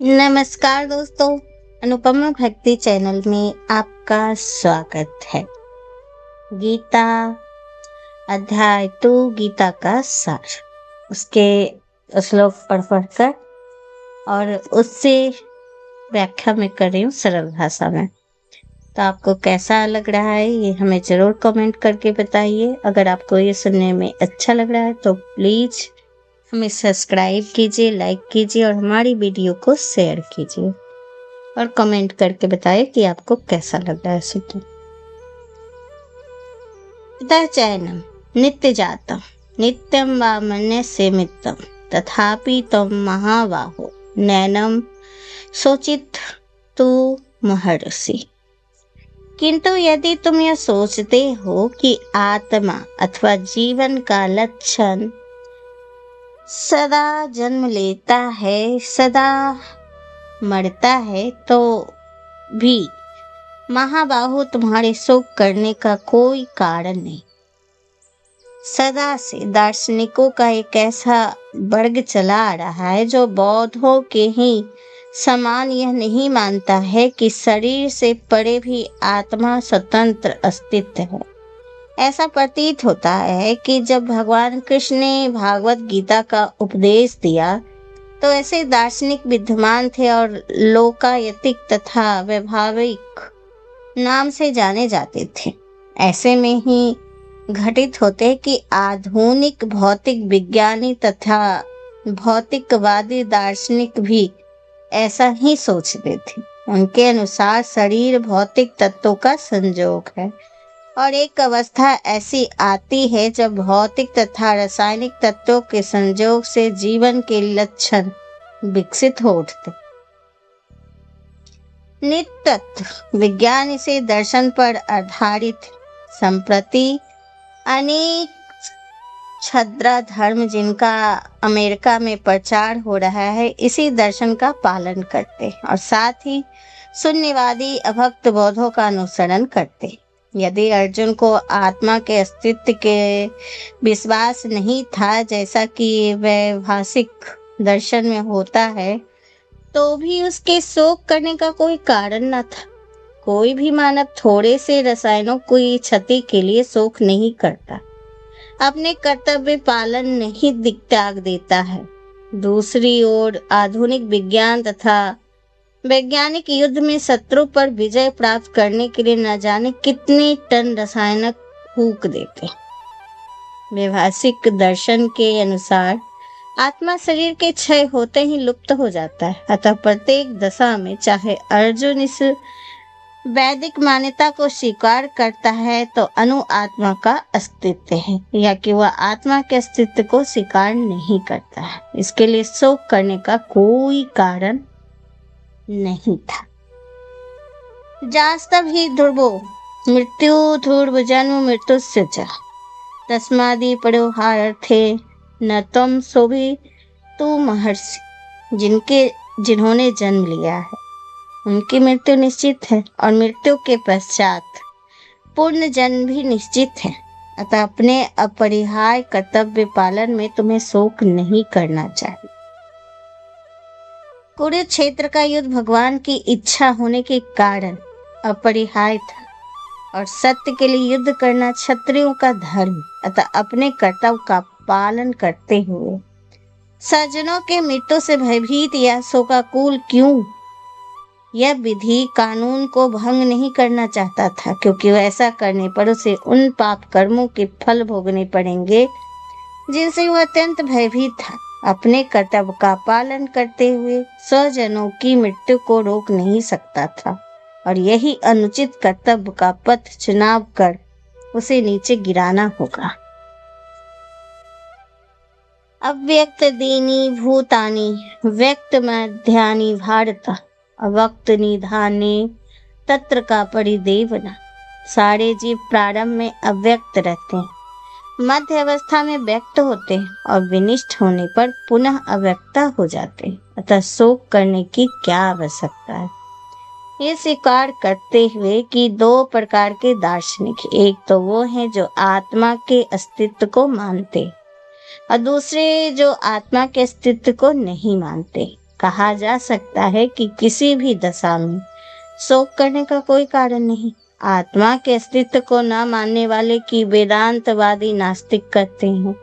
नमस्कार दोस्तों, अनुपमा भक्ति चैनल में आपका स्वागत है। गीता अध्याय 2 गीता का सार, उसके श्लोक पढ़ कर और उससे व्याख्या में कर रही हूँ सरल भाषा में। तो आपको कैसा लग रहा है ये हमें जरूर कमेंट करके बताइए। अगर आपको ये सुनने में अच्छा लग रहा है तो प्लीज हमें सब्सक्राइब कीजिए, लाइक कीजिए और हमारी वीडियो को शेयर कीजिए और कमेंट करके बताइए कि आपको कैसा लग रहा है सुनकर। चैनम नित्य जातम नित्यम वा मन्यस्य मित्तम तथापि तम महाबाहो नैनम सोचित तु महर्षि। किंतु यदि तुम यह सोचते हो कि आत्मा अथवा जीवन का लक्षण सदा जन्म लेता है, सदा मरता है, तो भी महाबाहु तुम्हारे शोक करने का कोई कारण नहीं। सदा से दार्शनिकों का एक ऐसा वर्ग चला आ रहा है जो बौद्धों के ही समान यह नहीं मानता है कि शरीर से परे भी आत्मा स्वतंत्र अस्तित्व है। ऐसा प्रतीत होता है कि जब भगवान कृष्ण ने भागवत गीता का उपदेश दिया तो ऐसे दार्शनिक विद्यमान थे और लोकायतिक तथा वैभाविक नाम से जाने जाते थे। ऐसे में ही घटित होते कि आधुनिक भौतिक विज्ञानी तथा भौतिकवादी दार्शनिक भी ऐसा ही सोचते थे। उनके अनुसार शरीर भौतिक तत्वों का संयोग है और एक अवस्था ऐसी आती है जब भौतिक तथा रासायनिक तत्वों के संयोग से जीवन के लक्षण विकसित हो उठते। नित्य विज्ञान इसे दर्शन पर आधारित संप्रति अनेक छद्रा धर्म जिनका अमेरिका में प्रचार हो रहा है इसी दर्शन का पालन करते और साथ ही शून्यवादी अभक्त बौद्धों का अनुसरण करते। यदि अर्जुन को आत्मा के अस्तित्व के विश्वास नहीं था जैसा कि वैभाषिक दर्शन में होता है, तो भी उसके शोक करने का कोई कारण न था। कोई भी मानव थोड़े से रसायनों की क्षति के लिए शोक नहीं करता, अपने कर्तव्य पालन नहीं त्याग देता है। दूसरी ओर आधुनिक विज्ञान तथा वैज्ञानिक युद्ध में शत्रु पर विजय प्राप्त करने के लिए न जाने कितने टन रसायन फूंक देते। वैभाषिक दर्शन के अनुसार आत्मा शरीर के क्षय होते ही लुप्त हो जाता है। अतः प्रत्येक दशा में चाहे अर्जुन इस वैदिक मान्यता को स्वीकार करता है तो अनु आत्मा का अस्तित्व है या कि वह आत्मा के अस्तित्व को स्वीकार नहीं करता है। इसके लिए शोक करने का कोई कारण नहीं था। जास्तव ही ध्रुवो मृत्यु ध्रुव जन्म मृत्युस्य च तस्मादि परिहारार्थे न तम सोभी तू महर्षि। जिन्होंने जन्म लिया है उनकी मृत्यु निश्चित है और मृत्यु के पश्चात पूर्ण जन्म भी निश्चित है। अतः अपने अपरिहार्य कर्तव्य पालन में तुम्हें शोक नहीं करना चाहिए। कुरुक्षेत्र का युद्ध भगवान की इच्छा होने के कारण अपरिहार्य था और सत्य के लिए युद्ध करना क्षत्रियों का धर्म। अतः अपने कर्तव्य का पालन करते हुए सज्जनों के मृत्यु से भयभीत या शोकाकुल क्यों, यह विधि कानून को भंग नहीं करना चाहता था, क्योंकि वैसा करने पर उसे उन पाप कर्मों के फल भोगने पड़ेंगे जिनसे वह अत्यंत भयभीत था। अपने कर्तव्य का पालन करते हुए स्वजनों की मृत्यु को रोक नहीं सकता था और यही अनुचित कर्तव्य का पथ चुनाव कर उसे नीचे गिराना होगा। अव्यक्त दीनी भूतानि व्यक्त मध्यानि भारत अव्यक्त निधाने तत्र का परिदेवना। सारे जीव प्रारंभ में अव्यक्त रहते हैं, मध्य अवस्था में व्यक्त होते हैं और विनिष्ट होने पर पुनः अव्यक्ता हो जाते हैं। अतः शोक करने की क्या आवश्यकता है। ये स्वीकार करते हुए कि दो प्रकार के दार्शनिक, एक तो वो हैं जो आत्मा के अस्तित्व को मानते और दूसरे जो आत्मा के अस्तित्व को नहीं मानते। कहा जा सकता है कि किसी भी दशा में शोक करने का कोई कारण नहीं। आत्मा के अस्तित्व को न मानने वाले की वेदांतवादी नास्तिक कहते हैं।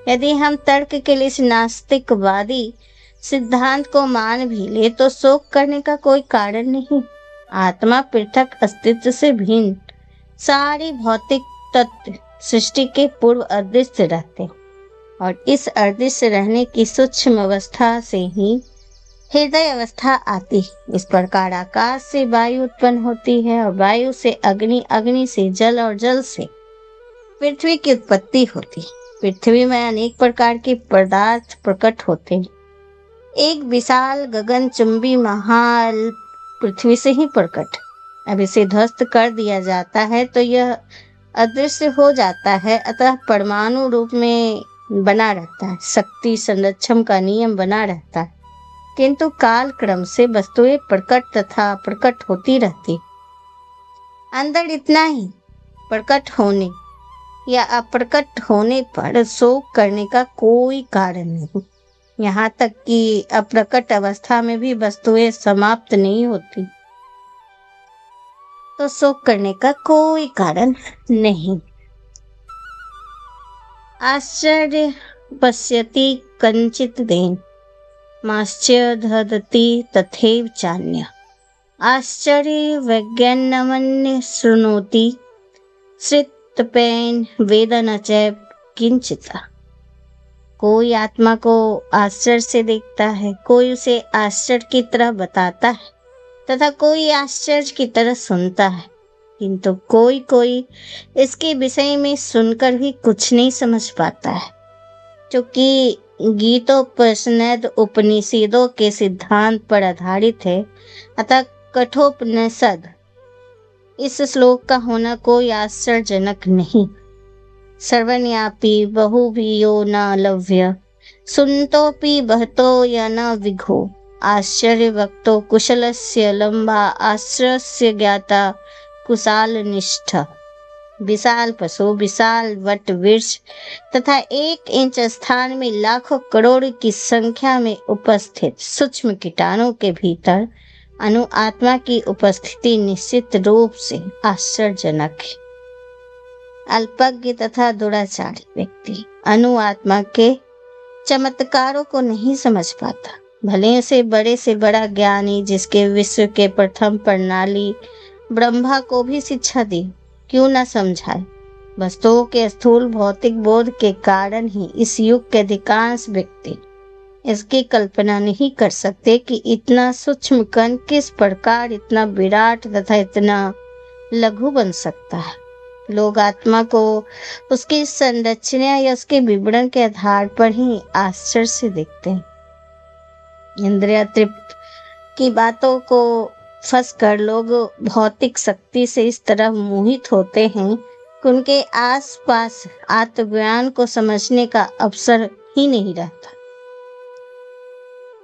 यदि हम तर्क के लिए इस नास्तिकवादी सिद्धांत को मान भी ले तो शोक करने का कोई कारण नहीं। आत्मा पृथक अस्तित्व से भिन्न सारी भौतिक तत्व सृष्टि के पूर्व अदृश्य रहते और इस अदृश्य रहने की सूक्ष्म अवस्था से ही हृदय अवस्था आती। इस प्रकार आकाश से वायु उत्पन्न होती है और वायु से अग्नि, अग्नि से जल और जल से पृथ्वी की उत्पत्ति होती। पृथ्वी में अनेक प्रकार के पदार्थ प्रकट होते हैं। एक विशाल गगनचुंबी महाल पृथ्वी से ही प्रकट। अब इसे ध्वस्त कर दिया जाता है तो यह अदृश्य हो जाता है, अतः परमाणु रूप में बना रहता है। शक्ति संरक्षण का नियम बना रहता है, किंतु काल क्रम से वस्तुएं प्रकट तथा प्रकट होती रहती। अंदर इतना ही, प्रकट होने या अप्रकट होने पर शोक करने का कोई कारण नहीं। यहाँ तक कि अप्रकट अवस्था में भी वस्तुएं समाप्त नहीं होती तो शोक करने का कोई कारण नहीं। आश्चर्य पश्यति कंचित देन माश्चर्यधदति तथैव चान्य। आश्चर्य वैज्ञानमन्य शृणोति श्रितपेन वेद न चैव किंचिता। कोई आत्मा को आश्चर्य से देखता है, कोई उसे आश्चर्य की तरह बताता है तथा कोई आश्चर्य की तरह सुनता है, किंतु कोई इसके विषय में सुनकर भी कुछ नहीं समझ पाता है। क्योंकि गीतोपनिषद उपनिषदों के सिद्धांत पर आधारित है, अतः कठोपनिषद इस श्लोक का होना कोई आश्चर्यजनक नहीं। सर्वन्यापि बहुभियो न लव्य सुनतोपि बहतो या न विघो। आश्चर्य वक्तो कुशलस्य लंबा आश्रयस्य ज्ञाता कुशाल निष्ठ। विशाल पशु, विशाल वट वृक्ष तथा 1 इंच स्थान में लाखों करोड़ की संख्या में उपस्थित सूक्ष्म कीटाणु के भीतर अनु आत्मा की उपस्थिति निश्चित रूप से आश्चर्यजनक है। अल्पज्ञ तथा दुराचारी व्यक्ति अनु आत्मा के चमत्कारों को नहीं समझ पाता। भले से बड़ा ज्ञानी जिसके विश्व के प्रथम प्रणाली ब्रह्मा को भी शिक्षा दी, क्यों न समझाए। वस्तुओं के स्थूल भौतिक बोध के कारण ही इस युग के अधिकांश व्यक्ति इसकी कल्पना नहीं कर सकते कि इतना सूक्ष्म कण किस प्रकार इतना विराट तथा इतना लघु बन सकता है। लोग आत्मा को उसकी संरचना या उसके विवरण के आधार पर ही आश्चर्य से देखते हैं। इंद्रिय तृप्त की बातों को फंसकर लोग भौतिक शक्ति से इस तरह मोहित होते हैं कि उनके आसपास आत्मज्ञान को समझने का अवसर ही नहीं रहता।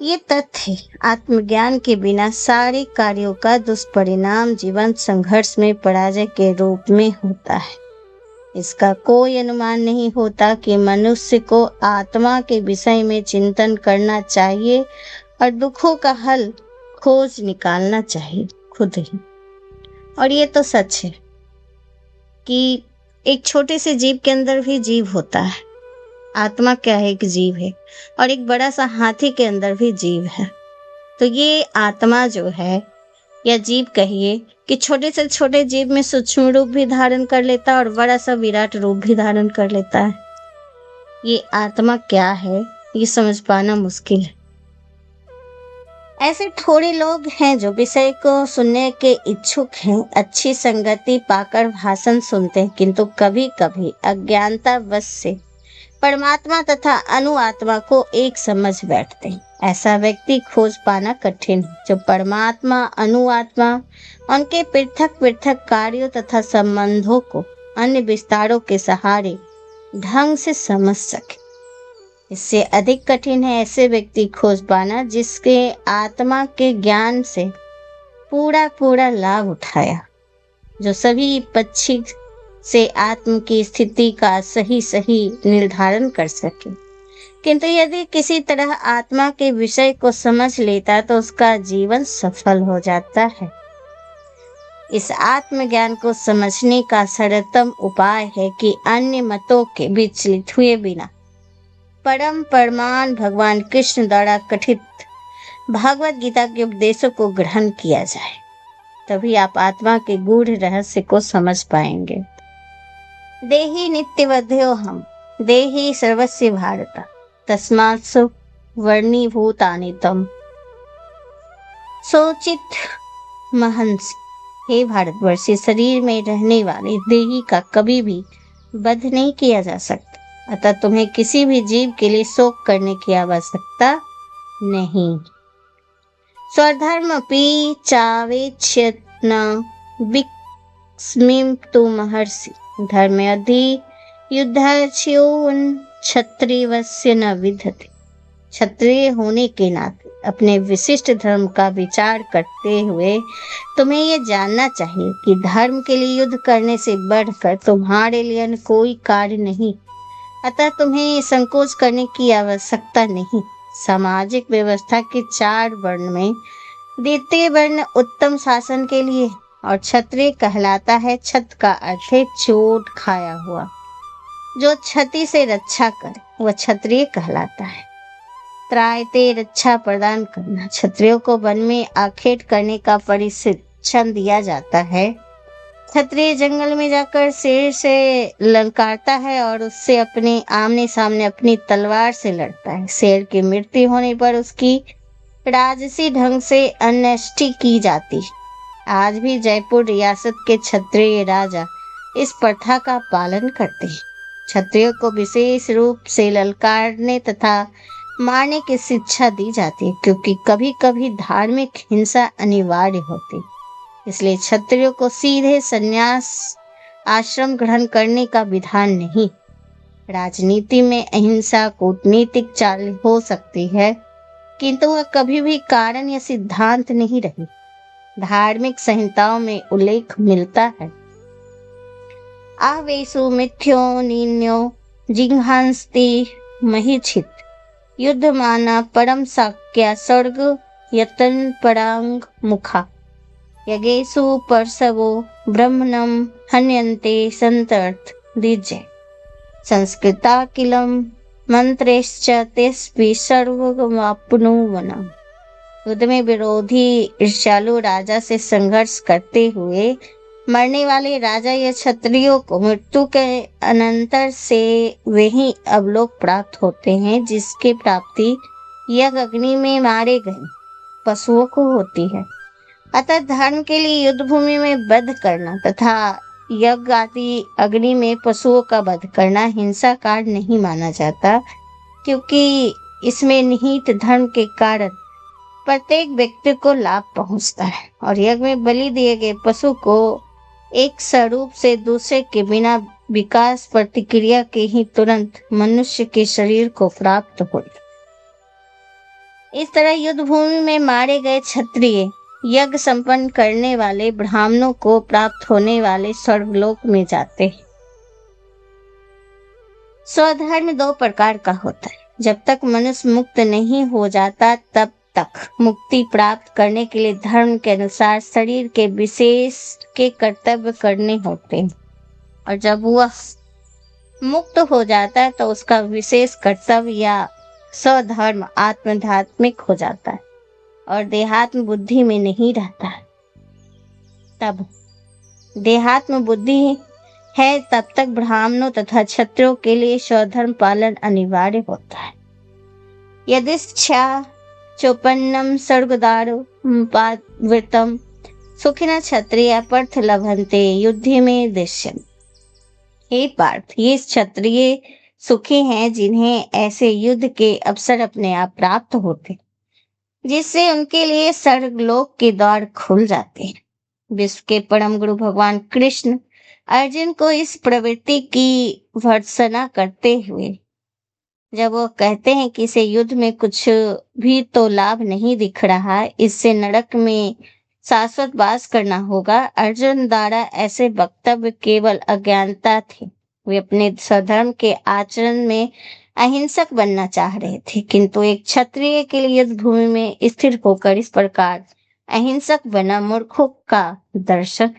ये तथ्य आत्मज्ञान के बिना सारे कार्यों का दुष्परिणाम जीवन संघर्ष में पराजय के रूप में होता है। इसका कोई अनुमान नहीं होता कि मनुष्य को आत्मा के विषय में चिंतन करना चाहिए और दुखों का हल खोज निकालना चाहिए खुद ही। और ये तो सच है कि एक छोटे से जीव के अंदर भी जीव होता है। आत्मा क्या है? एक जीव है। और एक बड़ा सा हाथी के अंदर भी जीव है। तो ये आत्मा जो है या जीव कहिए कि छोटे से छोटे जीव में सूक्ष्म रूप भी धारण कर लेता है और बड़ा सा विराट रूप भी धारण कर लेता है। ये आत्मा क्या है ये समझ पाना मुश्किल है। ऐसे थोड़े लोग हैं जो विषय को सुनने के इच्छुक हैं, अच्छी संगति पाकर भाषण सुनते हैं, किंतु कभी कभी अज्ञानता वश से परमात्मा तथा अनुआत्मा को एक समझ बैठते हैं। ऐसा व्यक्ति खोज पाना कठिन है जो परमात्मा अनुआत्मा उनके पृथक पृथक कार्यों तथा संबंधों को अन्य विस्तारों के सहारे ढंग से समझ सके। इससे अधिक कठिन है ऐसे व्यक्ति खोज पाना जिसके आत्मा के ज्ञान से पूरा लाभ उठाया, जो सभी पक्षी से आत्म की स्थिति का सही निर्धारण कर सके। किंतु यदि किसी तरह आत्मा के विषय को समझ लेता तो उसका जीवन सफल हो जाता है। इस आत्मज्ञान को समझने का सरलतम उपाय है कि अन्य मतों के विचलित हुए बिना परम परमान भगवान कृष्ण द्वारा कथित भागवत गीता के उपदेशों को ग्रहण किया जाए। तभी आप आत्मा के गूढ़ रहस्य को समझ पाएंगे। देहि नित्यवध्यो हम देहि सर्वस्य भारत तस्मात् वर्णीभूतानि तम सोचित महंस। हे भारतवर्षी, शरीर में रहने वाले देही का कभी भी वध नहीं किया जा सकता, अतः तुम्हें किसी भी जीव के लिए शोक करने की आवश्यकता नहीं। स्वधर्मपि चावेक्ष्यत न विस्मितु महर्षि धर्म्यधि युद्धस्योन् क्षत्रियस्य न विद्यते। क्षत्रिय होने के नाते अपने विशिष्ट धर्म का विचार करते हुए तुम्हें ये जानना चाहिए कि धर्म के लिए युद्ध करने से बढ़कर तुम्हारे लिए अन्य कोई कार्य नहीं, अतः तुम्हें संकोच करने की आवश्यकता नहीं। सामाजिक व्यवस्था के 4 वर्ण में द्वितीय वर्ण उत्तम शासन के लिए और क्षत्रिय कहलाता है। छत का अर्थ है चोट खाया हुआ, जो क्षति से रक्षा करे वह क्षत्रिय कहलाता है। त्रायते रक्षा प्रदान करना, क्षत्रियों को वन में आखेट करने का प्रशिक्षण दिया जाता है। क्षत्रिय जंगल में जाकर शेर से ललकारता है और उससे अपने आमने सामने अपनी तलवार से लड़ता है। शेर की मृत्यु होने पर उसकी राजसी ढंग से अन्येष्टि की जाती है। आज भी जयपुर रियासत के क्षत्रिय राजा इस प्रथा का पालन करते हैं। क्षत्रियों को विशेष रूप से ललकारने तथा मारने की शिक्षा दी जाती है, क्योंकि कभी कभी धार्मिक हिंसा अनिवार्य होती, इसलिए क्षत्रियों को सीधे संन्यास आश्रम ग्रहण करने का विधान नहीं। राजनीति में अहिंसा कूटनीतिक चाल हो सकती है, किंतु वह कभी भी कारण या सिद्धांत नहीं रही। धार्मिक संहिताओं में उल्लेख मिलता है, आवेशु मिथ्यो नीन्यो जिघांस्ति महिषित युद्ध माना परम साक्या स्वर्ग यतन परांग मुखा यगेशु परसवो ब्रह्मणम हन्यन्ते संतर्थ दीजे संस्कृता किलम मंत्रेश्च तेस्पि सर्वमाप्नुवनम्। युद्ध में विरोधी ईर्ष्यालु राजा से संघर्ष करते हुए मरने वाले राजा या क्षत्रियों को मृत्यु के अनंतर से वही अवलोक प्राप्त होते हैं जिसकी प्राप्ति यज्ञ अग्नि में मारे गए पशुओं को होती है। अतः धर्म के लिए युद्ध भूमि में वध करना तथा यज्ञ आदि अग्नि में पशुओं का वध करना हिंसा कार्य नहीं माना जाता, क्योंकि इसमें निहित धर्म के कारण प्रत्येक व्यक्ति को लाभ पहुंचता है और यज्ञ में बलि दिए गए पशु को एक स्वरूप से दूसरे के बिना विकास प्रतिक्रिया के ही तुरंत मनुष्य के शरीर को प्राप्त हो। इस तरह युद्ध भूमि में मारे गए क्षत्रिय यज्ञ संपन्न करने वाले ब्राह्मणों को प्राप्त होने वाले स्वर्गलोक में जाते हैं। स्वधर्म 2 प्रकार का होता है। जब तक मनुष्य मुक्त नहीं हो जाता तब तक मुक्ति प्राप्त करने के लिए धर्म के अनुसार शरीर के विशेष के कर्तव्य करने होते हैं, और जब वह मुक्त हो जाता है तो उसका विशेष कर्तव्य या स्वधर्म आत्मधात्मिक हो जाता है और देहात्म बुद्धि में नहीं रहता है। तब देहात्म बुद्धि है, तब तक ब्राह्मणों तथा क्षत्रियों के लिए स्वधर्म पालन अनिवार्य होता है। यदिच्छा चोपन्नम सर्गदारो वृतम सुखिना क्षत्रिय पर्थ लभन्ते युद्धे में दृश्यम। हे पार्थ, ये क्षत्रिय सुखी हैं जिन्हें ऐसे युद्ध के अवसर अपने आप प्राप्त होते, जिससे उनके लिए स्वर्गलोक के द्वार खुल जाते हैं। विश्व के परम गुरु भगवान कृष्ण अर्जुन को इस प्रवृत्ति की भर्त्सना करते हुए जब वो कहते हैं कि इसे युद्ध में कुछ भी तो लाभ नहीं दिख रहा, इससे नरक में शाश्वत वास करना होगा, अर्जुन द्वारा ऐसे वक्तव्य केवल अज्ञानता थे। वे अपने स्वधर्म के आचरण में अहिंसक बनना चाह रहे थे, किंतु एक क्षत्रिय के लिए युद्ध भूमि में स्थिर होकर इस प्रकार अहिंसक बना मूर्खों का दर्शन